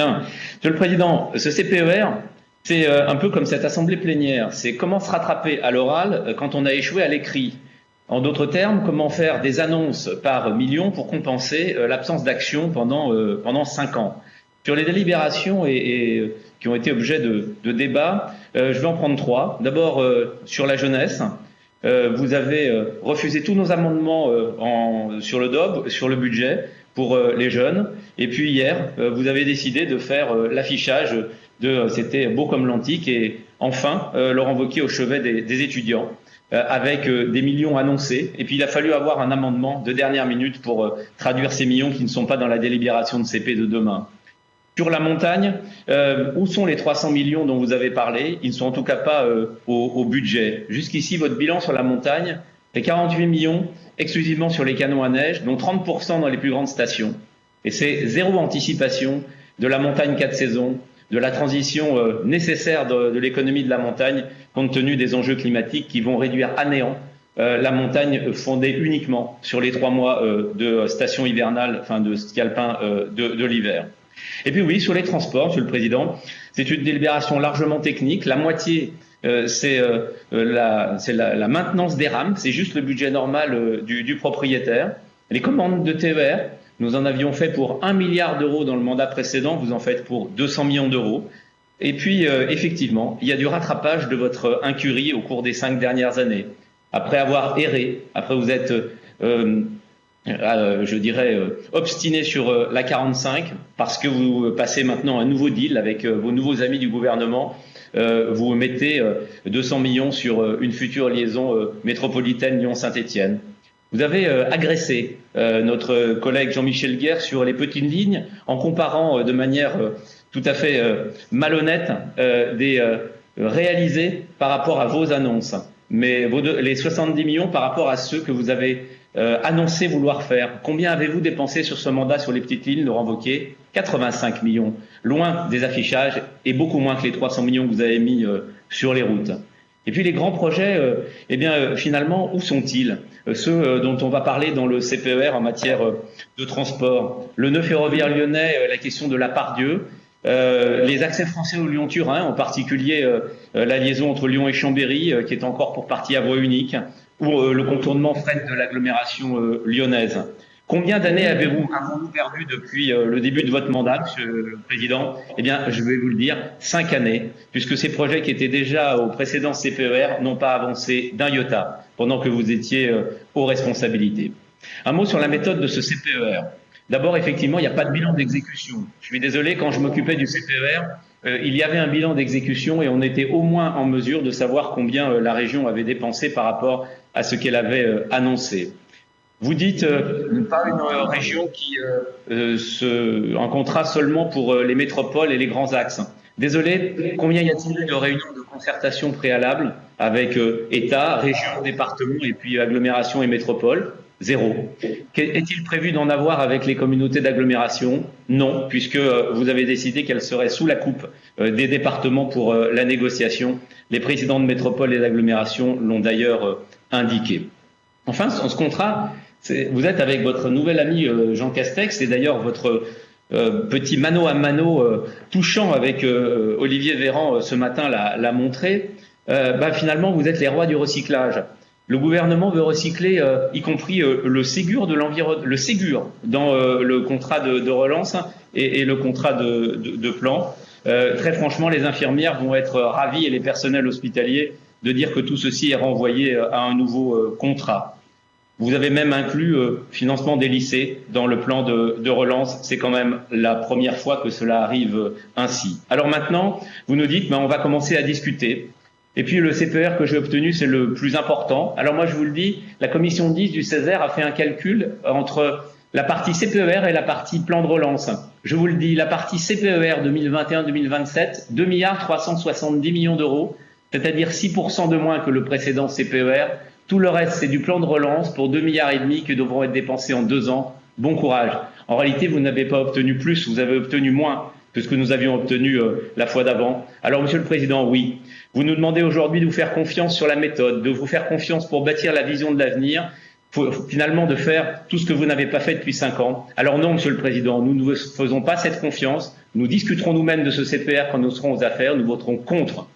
Monsieur le Président, ce CPER, c'est un peu comme cette assemblée plénière. C'est comment se rattraper à l'oral quand on a échoué à l'écrit. En d'autres termes, comment faire des annonces par millions pour compenser l'absence d'action pendant 5 ans. Sur les délibérations qui ont été objet de débat, je vais en prendre 3. D'abord, sur la jeunesse. Vous avez refusé tous nos amendements sur le DOB, sur le budget pour les jeunes. Et puis hier, vous avez décidé de faire l'affichage c'était beau comme l'antique, et enfin le renvoquer au chevet des étudiants avec des millions annoncés. Et puis il a fallu avoir un amendement de dernière minute pour traduire ces millions qui ne sont pas dans la délibération de CP de demain. Sur la montagne, où sont les 300 millions dont vous avez parlé? Ils ne sont en tout cas pas au budget. Jusqu'ici, votre bilan sur la montagne fait 48 millions exclusivement sur les canons à neige, dont 30% dans les plus grandes stations. Et c'est zéro anticipation de la montagne 4 saisons, de la transition nécessaire de l'économie de la montagne, compte tenu des enjeux climatiques qui vont réduire à néant la montagne fondée uniquement sur les 3 mois de station hivernale, enfin de ski alpin de l'hiver. Et puis oui, sur les transports, Monsieur le Président, c'est une délibération largement technique. La moitié, c'est la maintenance des rames, c'est juste le budget normal du propriétaire. Les commandes de TER, nous en avions fait pour 1 milliard d'euros dans le mandat précédent, vous en faites pour 200 millions d'euros. Et puis, effectivement, il y a du rattrapage de votre incurie au cours des 5 dernières années. Après avoir erré, après vous êtes... je dirais, obstiné sur la 45, parce que vous passez maintenant un nouveau deal avec vos nouveaux amis du gouvernement. Vous mettez 200 millions sur une future liaison métropolitaine Lyon-Saint-Étienne. Vous avez agressé notre collègue Jean-Michel Guerre sur les petites lignes en comparant de manière tout à fait malhonnête des réalisés par rapport à vos annonces. Mais les 70 millions par rapport à ceux que vous avez annoncé vouloir faire. Combien avez-vous dépensé sur ce mandat sur les petites lignes de renvoquer? 85 millions, loin des affichages et beaucoup moins que les 300 millions que vous avez mis sur les routes. Et puis les grands projets, finalement, où sont-ils? Ceux dont on va parler dans le CPER en matière de transport. Le nœud ferroviaire lyonnais, la question de la Part-Dieu, les accès français au Lyon-Turin, en particulier la liaison entre Lyon et Chambéry, qui est encore pour partie à voie unique, ou le contournement fret de l'agglomération lyonnaise. Combien d'années avons-nous perdu depuis le début de votre mandat, Monsieur le Président? Eh bien, je vais vous le dire, 5 années, puisque ces projets qui étaient déjà au précédent CPER n'ont pas avancé d'un iota, pendant que vous étiez aux responsabilités. Un mot sur la méthode de ce CPER. D'abord, effectivement, il n'y a pas de bilan d'exécution. Je suis désolé, quand je m'occupais du CPER, il y avait un bilan d'exécution et on était au moins en mesure de savoir combien la région avait dépensé par rapport à ce qu'elle avait annoncé. Vous dites pas une région qui un contrat seulement pour les métropoles et les grands axes. Désolé, combien y a-t-il eu de réunions de concertation préalables avec État, région, département et puis agglomération et métropole? Zéro. Est-il prévu d'en avoir avec les communautés d'agglomération? Non, puisque vous avez décidé qu'elles seraient sous la coupe des départements pour la négociation. Les présidents de métropole et d'agglomération l'ont d'ailleurs indiqué. Enfin, ce contrat, vous êtes avec votre nouvel ami Jean Castex, et d'ailleurs votre petit mano à mano touchant avec Olivier Véran ce matin l'a montré. Finalement, vous êtes les rois du recyclage. Le gouvernement veut recycler, y compris le Ségur de l'environnement, le Ségur dans le contrat de relance et le contrat de plan. Très franchement, les infirmières vont être ravies et les personnels hospitaliers de dire que tout ceci est renvoyé à un nouveau contrat. Vous avez même inclus financement des lycées dans le plan de relance. C'est quand même la première fois que cela arrive ainsi. Alors maintenant, vous nous dites, on va commencer à discuter. Et puis le CPER que j'ai obtenu, c'est le plus important. Alors moi, je vous le dis, la commission 10 du Césaire a fait un calcul entre la partie CPER et la partie plan de relance. Je vous le dis, la partie CPER 2021-2027, 2 370 millions d'euros, c'est-à-dire 6% de moins que le précédent CPER. Tout le reste, c'est du plan de relance pour 2,5 milliards qui devront être dépensés en 2 ans. Bon courage. En réalité, vous n'avez pas obtenu plus, vous avez obtenu moins que ce que nous avions obtenu la fois d'avant. Alors, Monsieur le Président, oui, vous nous demandez aujourd'hui de vous faire confiance sur la méthode, de vous faire confiance pour bâtir la vision de l'avenir, finalement de faire tout ce que vous n'avez pas fait depuis 5 ans. Alors non, Monsieur le Président, nous ne vous faisons pas cette confiance. Nous discuterons nous-mêmes de ce CPR quand nous serons aux affaires. Nous voterons contre.